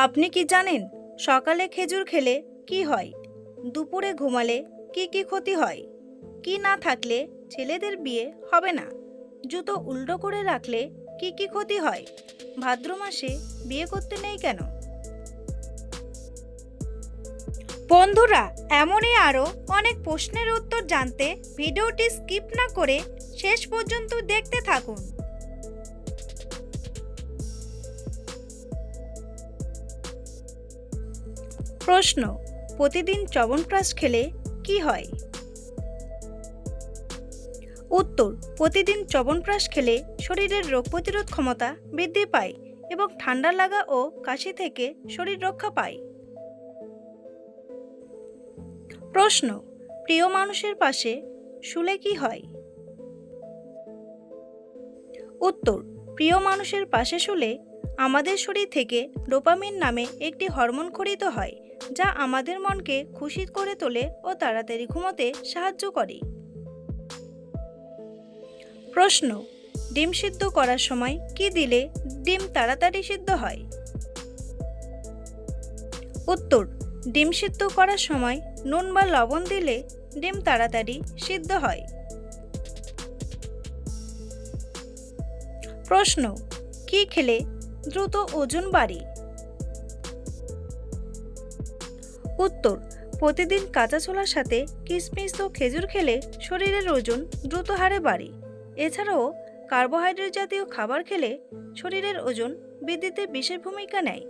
আপনি কি জানেন সকালে খেজুর খেলে কি হয়, দুপুরে ঘুমালে কি কি ক্ষতি হয়, কি না থাকলে ছেলেদের বিয়ে হবে না, জুতো উল্টো করে রাখলে কি কি ক্ষতি হয়, ভাদ্র মাসে বিয়ে করতে নেই কেন? বন্ধুরা, এমনই আরও অনেক প্রশ্নের উত্তর জানতে ভিডিওটি স্কিপ না করে শেষ পর্যন্ত দেখতে থাকুন। প্রশ্ন: প্রতিদিন চ্যবনপ্রাশ খেলে কি হয়? উত্তর: প্রতিদিন চ্যবনপ্রাশ খেলে শরীরের রোগ প্রতিরোধ ক্ষমতা বৃদ্ধি পায় এবং ঠান্ডা লাগা ও কাশি থেকে শরীর রক্ষা পায়। প্রশ্ন: প্রিয় মানুষের পাশে শুলে কি হয়? উত্তর: প্রিয় মানুষের পাশে শুলে আমাদের শরীর থেকে ডোপামিন নামে একটি হরমোন খরিত হয়, যা আমাদের মনকে খুশি করে তোলে ও তাড়াতাড়ি ঘুমোতে সাহায্য করে। প্রশ্ন: ডিম সিদ্ধ করার সময় কি দিলে ডিম তাড়াতাড়ি সিদ্ধ হয়? উত্তর: ডিম সিদ্ধ করার সময় নুন বা লবণ দিলে ডিম তাড়াতাড়ি সিদ্ধ হয়। প্রশ্ন: কি খেলে দ্রুত ওজন বাড়ে? উত্তর: প্রতিদিন কাঁচা ছোলার সাথে কিশমিশ ও খেজুর খেলে শরীরের ওজন দ্রুত হারে বাড়ে। এছাড়াও কার্বোহাইড্রেট জাতীয় খাবার খেলে শরীরের ওজন বৃদ্ধিতে বিশেষ ভূমিকা নেয়।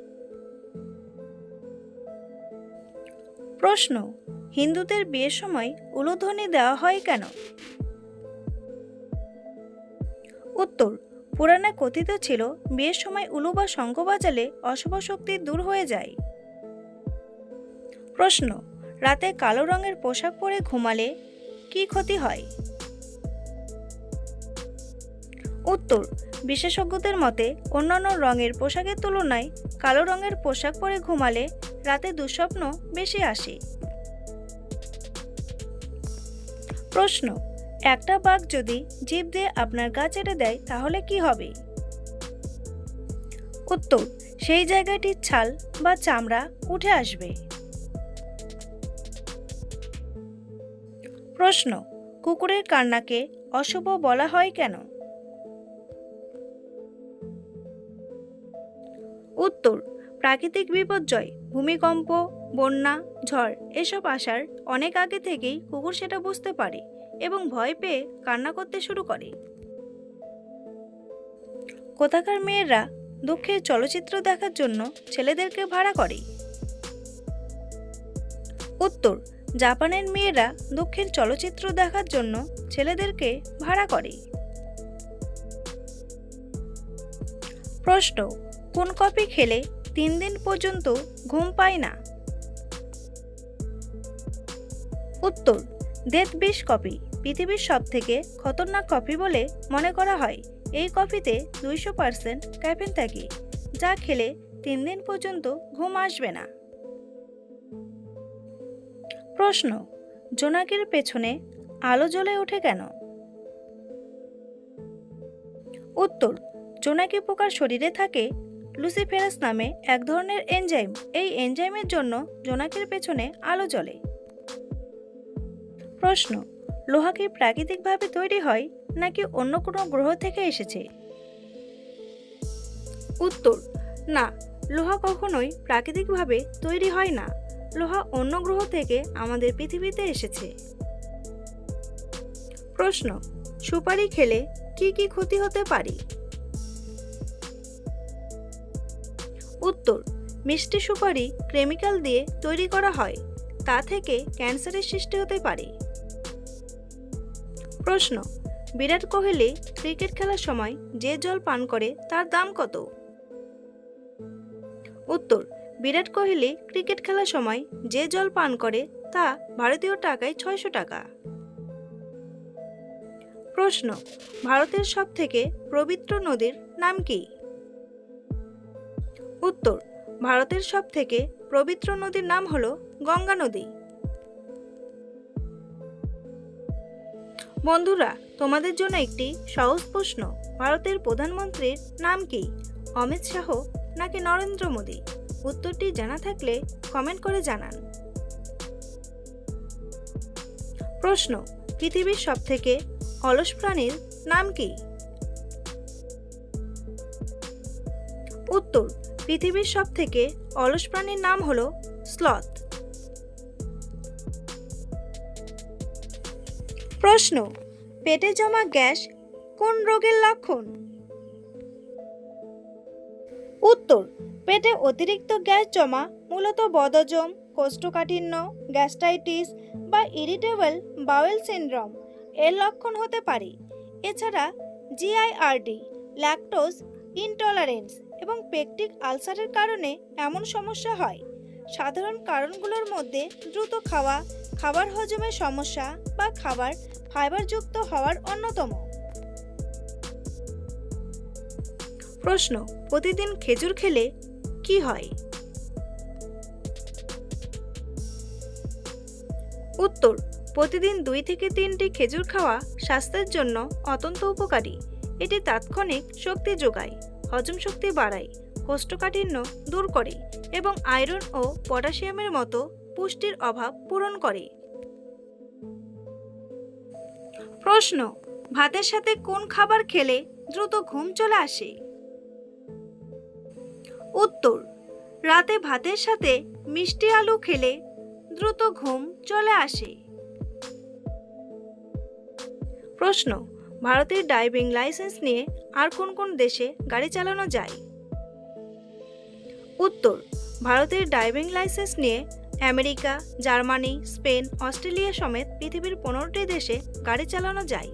প্রশ্ন: হিন্দুদের বিয়ের সময় উলুধ্বনি দেওয়া হয় কেন? উত্তর: পুরাণে কথিত ছিল বিয়ের সময় উলু বা শঙ্খ বাজালে অশুভ শক্তি দূর হয়ে যায়। প্রশ্ন: রাতে কালো রঙের পোশাক পরে ঘুমালে কি ক্ষতি হয়? উত্তর: বিশেষজ্ঞদের মতে অন্যান্য রঙের পোশাকের তুলনায় কালো রঙের পোশাক পরে ঘুমালে রাতে দুঃস্বপ্ন বেশি আসে। প্রশ্ন: একটা বাঘ যদি জিভ দিয়ে আপনার গা চেটে দেয় তাহলে কি হবে? উত্তর: সেই জায়গাটির ছাল বা চামড়া উঠে আসবে। প্রশ্ন: কুকুরের কান্নাকে অশুভ বলা হয় কেন? উত্তর: প্রাকৃতিক বিপর্যয়, ভূমিকম্প, বন্যা, ঝড় এসব আসার অনেক আগে থেকেই কুকুর সেটা বুঝতে পারে এবং ভয় পেয়ে কান্না করতে শুরু করে। কোথাকার মেয়েরা দুঃখের চলচ্চিত্র দেখার জন্য ছেলেদেরকে ভাড়া করে? উত্তর: জাপানের মেয়েরা দুঃখের চলচ্চিত্র দেখার জন্য ছেলেদেরকে ভাড়া করে। প্রশ্ন: কোন কফি খেলে 3 দিন পর্যন্ত ঘুম পায় না? উত্তর: ডেথ বিশ কফি পৃথিবীর সবথেকে খতরনাক কফি বলে মনে করা হয়। এই কফিতে 200% ক্যাফিন থাকে, যা খেলে 3 দিন পর্যন্ত ঘুম আসবে না। প্রশ্ন: জোনাকির পেছনে আলো জ্বলে ওঠে কেন? উত্তর: জোনাকি পোকার শরীরে থাকে লুসিফেরাস নামে এক ধরনের এনজাইম। এই এনজাইমের জন্য জোনাকির পেছনে আলো জ্বলে। প্রশ্ন: লোহা কি প্রাকৃতিকভাবে তৈরি হয় নাকি অন্য কোনো গ্রহ থেকে এসেছে? উত্তর: না, লোহা কখনোই প্রাকৃতিকভাবে তৈরি হয় না। লোহা অন্য গ্রহ থেকে আমাদের পৃথিবীতে এসেছে। প্রশ্ন: সুপারি খেলে কি কি ক্ষতি হতে পারে? উত্তর: মিষ্টি সুপারি কেমিক্যাল দিয়ে তৈরি করা হয়, তা থেকে ক্যান্সারের সৃষ্টি হতে পারে। প্রশ্ন: বিরাট কোহলি ক্রিকেট খেলার সময় যে জল পান করে তার দাম কত? উত্তর: বিরাট কোহলি ক্রিকেট খেলার সময় যে জল পান করে তা ভারতীয় টাকায় 600 টাকা। প্রশ্ন: ভারতের সবথেকে পবিত্র নদীর নাম কি? উত্তর: ভারতের সবথেকে পবিত্র নদীর নাম হলো গঙ্গা নদী। বন্ধুরা, তোমাদের জন্য একটি সহজ প্রশ্ন। ভারতের প্রধানমন্ত্রীর নাম কি? অমিত শাহ নাকি নরেন্দ্র মোদী? উত্তরটি জানা থাকলে কমেন্ট করে জানান। প্রশ্ন, পৃথিবীর সবথেকে অলস প্রাণীর নাম কি? উত্তর, পৃথিবীর সবথেকে অলস প্রাণীর নাম হলো স্লথ। প্রশ্ন, পেটে জমা গ্যাস কোন রোগের লক্ষণ? উত্তর, পেটে অতিরিক্ত গ্যাস জমা মূলত বদহজম, কোষ্ঠকাঠিন্য, গ্যাস্ট্রাইটিস বা ইরিটেবল বাউল সিনড্রোম এর লক্ষণ হতে পারে। এছাড়া জিআইআরডি, ল্যাকটোজ ইনটলারেন্স এবং পেপটিক আলসারের কারণে এমন সমস্যা হয়। সাধারণ কারণগুলোর মধ্যে দ্রুত খাওয়া, খাবার হজমের সমস্যা বা খাবার ফাইবারযুক্ত হওয়ার অন্যতম। প্রশ্ন, প্রতিদিন খেজুর খেলে কি হয়? উত্তর, প্রতিদিন 2 থেকে 3টি খেজুর খাওয়া স্বাস্থ্যের জন্য অত্যন্ত উপকারী। এটি তাৎক্ষণিক শক্তি যোগায়, হজম শক্তি বাড়ায়, কোষ্ঠকাঠিন্য দূর করে এবং আয়রন ও পটাশিয়ামের মতো পুষ্টির অভাব পূরণ করে। প্রশ্ন, ভাতের সাথে কোন খাবার খেলে দ্রুত ঘুম চলে আসে? উত্তর, রাতে ভাতের সাথে মিষ্টি আলু খেলে দ্রুত ঘুম চলে আসে। প্রশ্ন, ভারতের ড্রাইভিং লাইসেন্স নিয়ে আর কোন কোন দেশে গাড়ি চালানো যায়? উত্তর, ভারতের ড্রাইভিং লাইসেন্স নিয়ে আমেরিকা, জার্মানি, স্পেন, অস্ট্রেলিয়া সমেত পৃথিবীর 15টি দেশে গাড়ি চালানো যায়।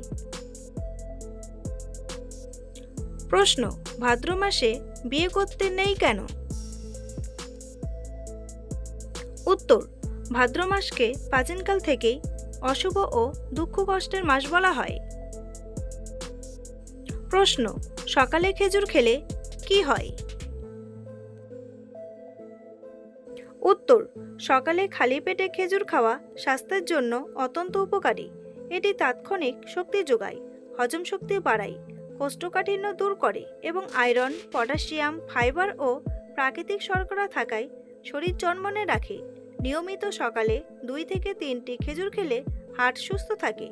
প্রশ্ন, ভাদ্র মাসে বিয়ে করতে নেই কেন? উত্তর, ভাদ্র মাসকে প্রাচীনকাল থেকেই অশুভ ও দুঃখ কষ্টের মাস বলা হয়। প্রশ্ন, সকালে খেজুর খেলে কি হয়? উত্তর, সকালে খালি পেটে খেজুর খাওয়া স্বাস্থ্যের জন্য অত্যন্ত উপকারী। এটি তাৎক্ষণিক শক্তি যোগায়, হজম শক্তি বাড়ায়, কোষ্ঠকাঠিন্য দূর করে এবং আয়রন, পটাশিয়াম, ফাইবার ও প্রাকৃতিক শর্করা থাকায় শরীর চনমনে রাখে। নিয়মিত সকালে 2 থেকে 3টি খেজুর খেলে হার্ট সুস্থ থাকে,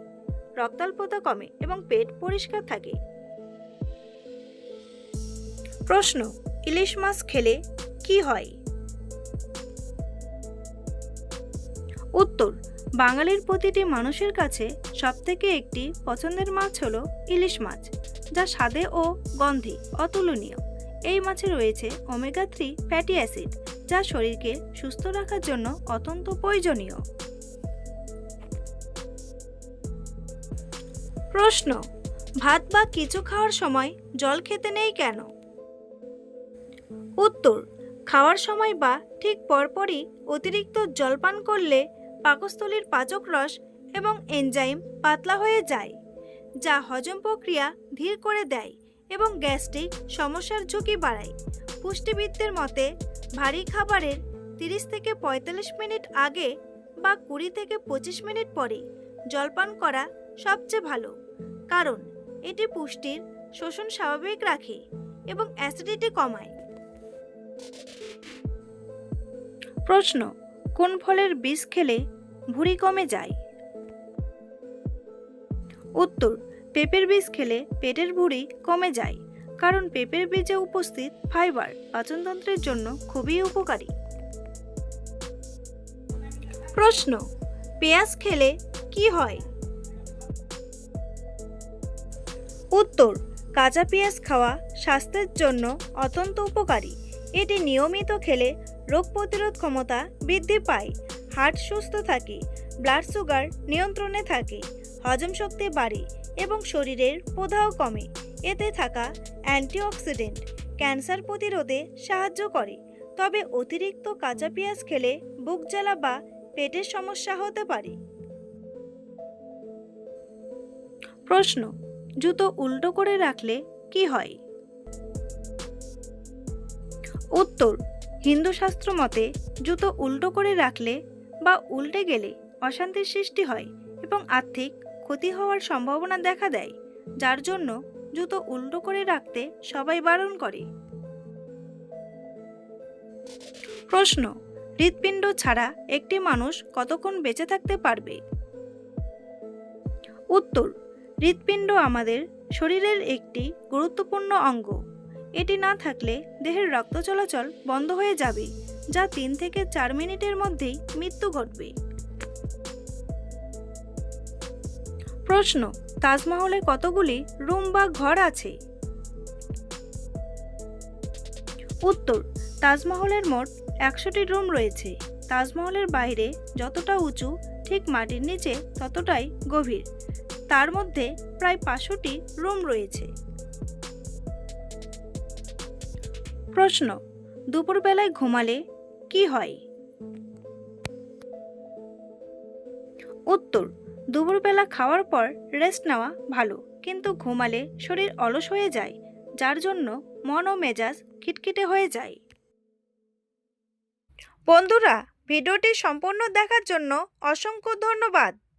রক্তাল্পতা কমে এবং পেট পরিষ্কার থাকে। প্রশ্ন, ইলিশ মাছ খেলে কি হয়? উত্তর, বাঙালির প্রতিটি মানুষের কাছে সবথেকে একটি পছন্দের মাছ হলো ইলিশ মাছ, যা স্বাদে ও গন্ধে অতুলনীয়। এই মাছে রয়েছে ওমেগা 3 ফ্যাটি অ্যাসিড, যা শরীরকে সুস্থ রাখার জন্য অত্যন্ত প্রয়োজনীয়। প্রশ্ন, ভাত বা কিছু খাওয়ার সময় জল খেতে নেই কেন? উত্তর, খাওয়ার সময় বা ঠিক পরপরই অতিরিক্ত জল পান করলে পাকস্থলীর পাচক রস এবং এনজাইম পাতলা হয়ে যায়, যা হজম প্রক্রিয়া ধীর করে দেয় এবং গ্যাস্ট্রিক সমস্যার ঝুঁকি বাড়ায়। পুষ্টিবিদদের মতে ভারী খাবারের 30 থেকে 45 মিনিট আগে বা 20 থেকে 25 মিনিট পরে জলপান করা সবচেয়ে ভালো, কারণ এটি পুষ্টির শোষণ স্বাভাবিক রাখে এবং অ্যাসিডিটি কমায়। প্রশ্ন, কোন ফলের বীজ খেলে ভুঁড়ি কমে যায়? উত্তর, পেঁপের বীজ খেলে পেটের ভুঁড়ি কমে যায়, কারণ পেঁপের বীজে উপস্থিত ফাইবার পাচনতন্ত্রের জন্য খুবই উপকারী। প্রশ্ন, পেঁয়াজ খেলে কি হয়? উত্তর, কাঁচা পেঁয়াজ খাওয়া স্বাস্থ্যের জন্য অত্যন্ত উপকারী। এটি নিয়মিত খেলে রোগ প্রতিরোধ ক্ষমতা বৃদ্ধি পায়, হার্ট সুস্থ থাকে, ব্লাড সুগার নিয়ন্ত্রণে থাকে, হজম শক্তি বাড়ে এবং শরীরের প্রদাহ কমে। এতে থাকা অ্যান্টিঅক্সিডেন্ট ক্যান্সার প্রতিরোধে সাহায্য করে। তবে অতিরিক্ত কাঁচা পেঁয়াজ খেলে বুক জ্বালা বা পেটের সমস্যা হতে পারে। প্রশ্ন, জুতো উল্টো করে রাখলে কি হয়? উত্তর, হিন্দু শাস্ত্র মতে জুতো উল্টো করে রাখলে বা উল্টে গেলে অশান্তির সৃষ্টি হয় এবং আর্থিক ক্ষতি হওয়ার সম্ভাবনা দেখা দেয়, যার জন্য জুতো উল্টো করে রাখতে সবাই বারণ করে। প্রশ্ন, হৃৎপিণ্ড ছাড়া একটি মানুষ কতক্ষণ বেঁচে থাকতে পারবে? উত্তর, হৃৎপিণ্ড আমাদের শরীরের একটি গুরুত্বপূর্ণ অঙ্গ। এটি না থাকলে দেহের রক্ত চলাচল বন্ধ হয়ে যাবে, যা 3 থেকে 4 মিনিটের মধ্যেই মৃত্যু ঘটবে। প্রশ্ন, তাজমহলে কতগুলি রুম বা ঘর আছে? উত্তর, তাজমহলের মোট 100টি রুম রয়েছে। তাজমহলের বাইরে যতটা উঁচু, ঠিক মাটির নিচে ততটাই গভীর। তার মধ্যে প্রায় 500টি রুম রয়েছে। প্রশ্ন, দুপুরবেলায় ঘুমালে কি হয়? উত্তর, দুপুরবেলা খাওয়ার পর রেস্ট নেওয়া ভালো, কিন্তু ঘুমালে শরীর অলস হয়ে যায়, যার জন্য মন ও মেজাজ খিটখিটে হয়ে যায়। বন্ধুরা, ভিডিওটি সম্পূর্ণ দেখার জন্য অসংখ্য ধন্যবাদ।